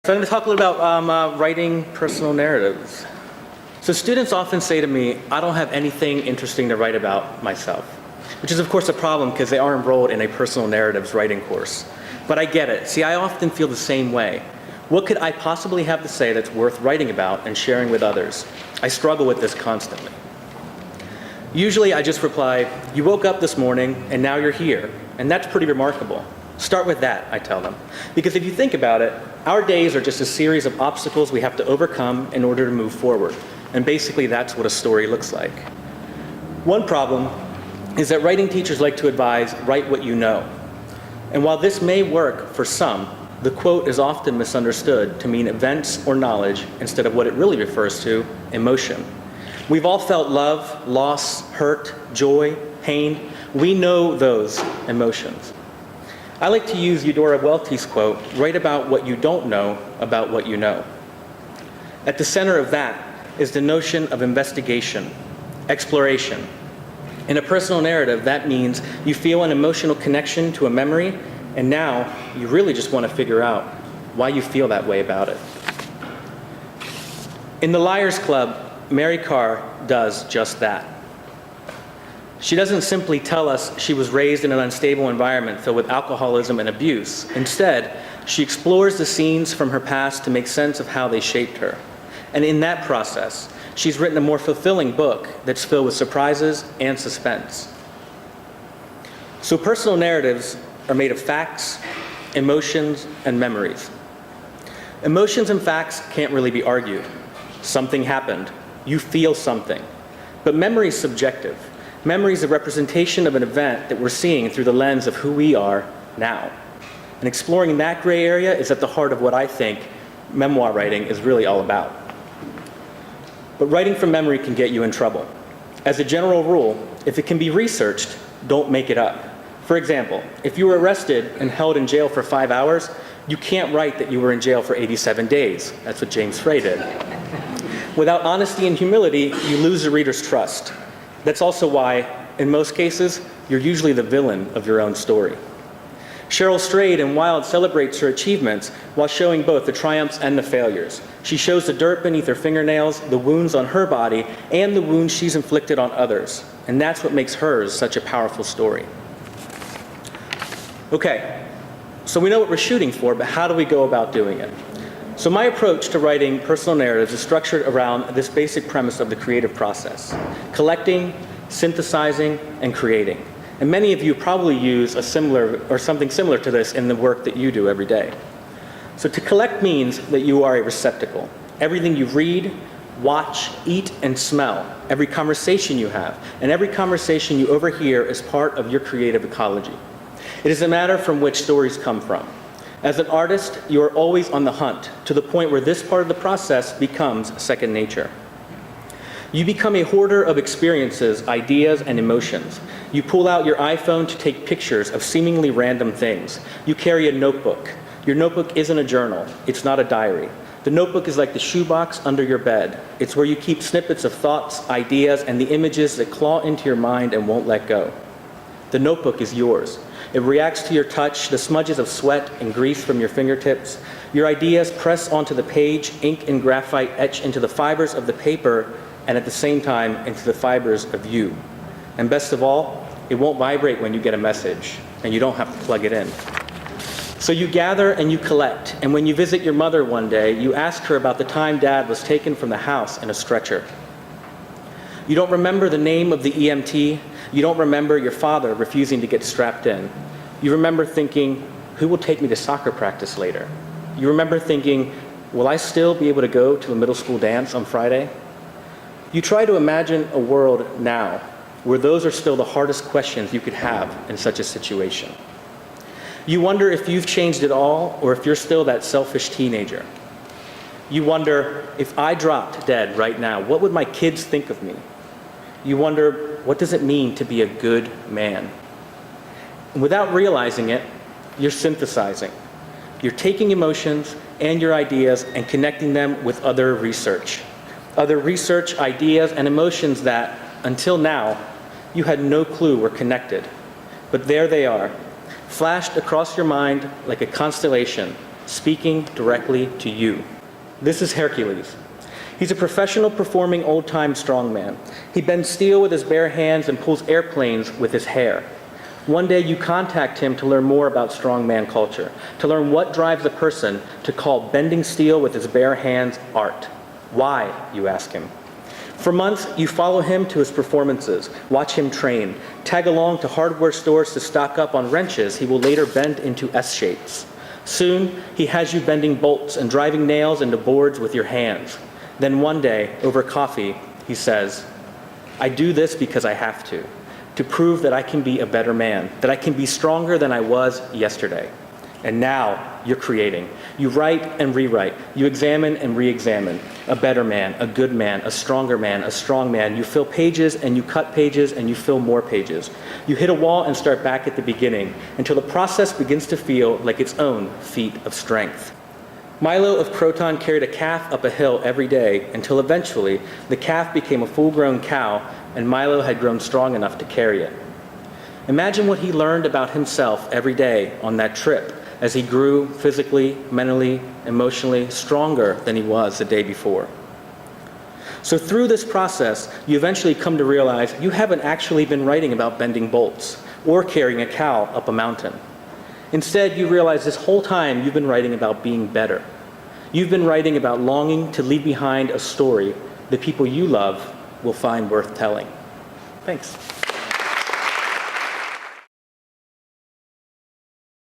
So I'm going to talk a little about writing personal narratives. So students often say to me, I don't have anything interesting to write about myself, which is of course a problem because they are enrolled in a personal narratives writing course. But I get it. See, I often feel the same way. What could I possibly have to say that's worth writing about and sharing with others? I struggle with this constantly. Usually I just reply, you woke up this morning and now you're here, and that's pretty remarkable. Start with that, I tell them. Because if you think about it, our days are just a series of obstacles we have to overcome in order to move forward. And basically that's what a story looks like. One problem is that writing teachers like to advise, write what you know. And while this may work for some, the quote is often misunderstood to mean events or knowledge instead of what it really refers to, emotion. We've all felt love, loss, hurt, joy, pain. We know those emotions. I like to use Eudora Welty's quote, write about what you don't know about what you know. At the center of that is the notion of investigation, exploration. In a personal narrative, that means you feel an emotional connection to a memory, and now you really just want to figure out why you feel that way about it. In The Liars Club, Mary Carr does just that. She doesn't simply tell us she was raised in an unstable environment filled with alcoholism and abuse. Instead, she explores the scenes from her past to make sense of how they shaped her. And in that process, she's written a more fulfilling book that's filled with surprises and suspense. So personal narratives are made of facts, emotions, and memories. Emotions and facts can't really be argued. Something happened. You feel something. But memory is subjective. Memory is a representation of an event that we're seeing through the lens of who we are now. And exploring that gray area is at the heart of what I think memoir writing is really all about. But writing from memory can get you in trouble. As a general rule, if it can be researched, don't make it up. For example, if you were arrested and held in jail for 5 hours, you can't write that you were in jail for 87 days. That's what James Frey did. Without honesty and humility, you lose the reader's trust. That's also why, in most cases, you're usually the villain of your own story. Cheryl Strayed in Wild celebrates her achievements while showing both the triumphs and the failures. She shows the dirt beneath her fingernails, the wounds on her body, and the wounds she's inflicted on others. And that's what makes hers such a powerful story. Okay, so we know what we're shooting for, but how do we go about doing it? So my approach to writing personal narratives is structured around this basic premise of the creative process: collecting, synthesizing, and creating. And many of you probably use a similar or something similar to this in the work that you do every day. So to collect means that you are a receptacle. Everything you read, watch, eat, and smell, every conversation you have, and every conversation you overhear is part of your creative ecology. It is a matter from which stories come from. As an artist, you are always on the hunt, to the point where this part of the process becomes second nature. You become a hoarder of experiences, ideas, and emotions. You pull out your iPhone to take pictures of seemingly random things. You carry a notebook. Your notebook isn't a journal. It's not a diary. The notebook is like the shoebox under your bed. It's where you keep snippets of thoughts, ideas, and the images that claw into your mind and won't let go. The notebook is yours. It reacts to your touch, the smudges of sweat and grease from your fingertips. Your ideas press onto the page, ink and graphite etch into the fibers of the paper, and at the same time into the fibers of you. And best of all, it won't vibrate when you get a message, and you don't have to plug it in. So you gather and you collect, and when you visit your mother one day, you ask her about the time Dad was taken from the house in a stretcher. You don't remember the name of the EMT. You don't remember your father refusing to get strapped in. You remember thinking, who will take me to soccer practice later? You remember thinking, will I still be able to go to a middle school dance on Friday? You try to imagine a world now where those are still the hardest questions you could have in such a situation. You wonder if you've changed at all, or if you're still that selfish teenager. You wonder, if I dropped dead right now, what would my kids think of me? You wonder, what does it mean to be a good man? And without realizing it, you're synthesizing. You're taking emotions and your ideas and connecting them with other research, ideas, and emotions that, until now, you had no clue were connected. But there they are, flashed across your mind like a constellation, speaking directly to you. This is Hercules. He's a professional performing old-time strongman. He bends steel with his bare hands and pulls airplanes with his hair. One day you contact him to learn more about strongman culture, to learn what drives a person to call bending steel with his bare hands art. Why, you ask him. For months, you follow him to his performances, watch him train, tag along to hardware stores to stock up on wrenches he will later bend into S-shapes. Soon, he has you bending bolts and driving nails into boards with your hands. Then one day, over coffee, he says, I do this because I have to prove that I can be a better man, that I can be stronger than I was yesterday. And now you're creating. You write and rewrite. You examine and re-examine. A better man, a good man, a stronger man, a strong man. You fill pages and you cut pages and you fill more pages. You hit a wall and start back at the beginning until the process begins to feel like its own feat of strength. Milo of Croton carried a calf up a hill every day until eventually the calf became a full-grown cow and Milo had grown strong enough to carry it. Imagine what he learned about himself every day on that trip as he grew physically, mentally, emotionally stronger than he was the day before. So through this process, you eventually come to realize you haven't actually been writing about bending bolts or carrying a cow up a mountain. Instead, you realize this whole time you've been writing about being better. You've been writing about longing to leave behind a story the people you love will find worth telling. Thanks.